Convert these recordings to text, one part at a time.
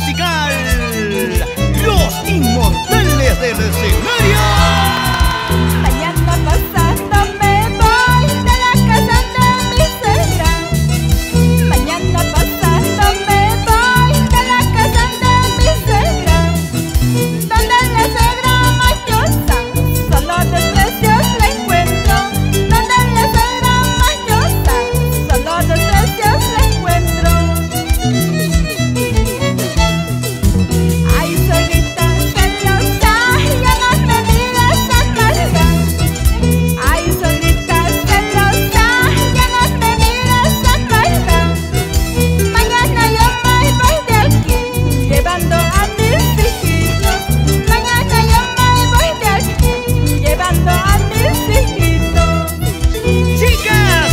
musical, los inmortales del escenario. Mañana pasando me voy de la casa de mi suegra. Mañana pasando me voy de la casa de mi suegra, donde la suegra mañosa solo desprecios la encuentro. Donde la suegra mañosa solo desprecios la encuentro. Ay, suegrita celosa, ya las medidas se cargan. Ay, suegrita celosa, ya las medidas se cargan. Mañana yo me voy de aquí, llevando a mis hijitos. Mañana yo me voy de aquí, llevando a mis hijitos. Chicas,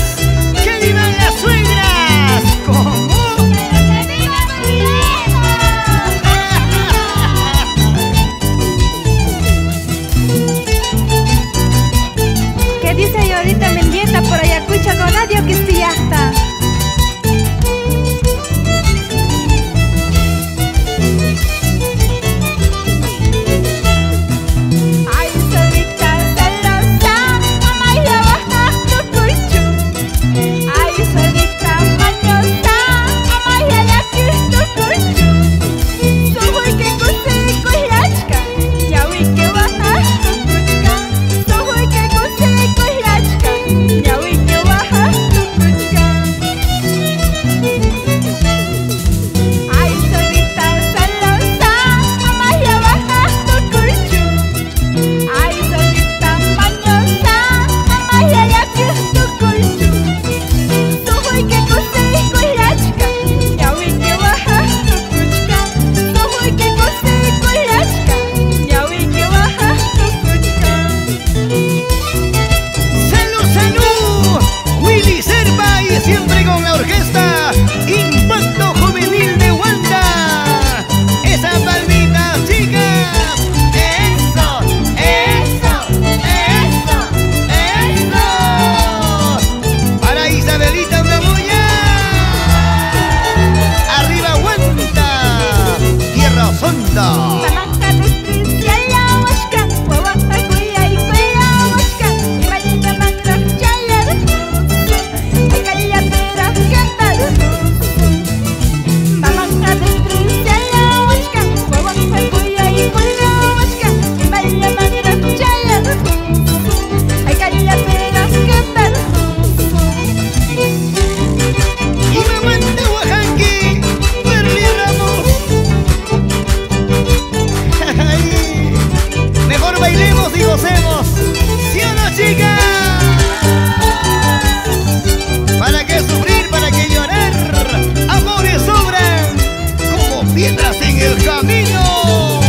que vivan las suegras. ¿Cómo? ¿Qué dice yo ahorita Mendieta por Ayacucho con Radio Quisquillasta? Ay, suegrita celosa, mamá ya baja tu cucho. Ay, suegrita mañosa, mamá ya quis tu cucho. Soy que cose cuillachka, ya vi que baja tu cuchka. Soy que cose cuillachka, ya vi que baja tu cuchka. Ay, suegrita celosa, mamá ya baja tu cucho. Ay, suegrita mañosa, mamá ya quis tu cucho. Soy que cose cuillachka, ya vi que baja tu cuchka. Soy que cose cuillachka, ya vi que baja tu cuchka. ¡Salud, salud! Willy Serpa y siempre con la orquesta Impacto Juvenil de Wanda. Esa palmita, chicas. ¡Eso! ¡Eso! ¡Eso! ¡Eso! Para Isabelita Unamuya. Arriba Wanda, Tierra Sonda. Pamanca desprecia la huasca, huevaja cuya y cuya huasca, y vaya mangra chaya de justo, ay calla pera canta de justo. Pamanca desprecia la huasca, huevaja cuya y cuya huasca, y vaya mangra chaya de justo, ay calla pera canta de justo. Y mamá de Oaxaca, Perli Ramos. Ay, mejor bailemos y gocemos. ¿Sí o no, chicas? ¿Para qué sufrir? ¿Para qué llorar? Amores sobran como piedras en el camino.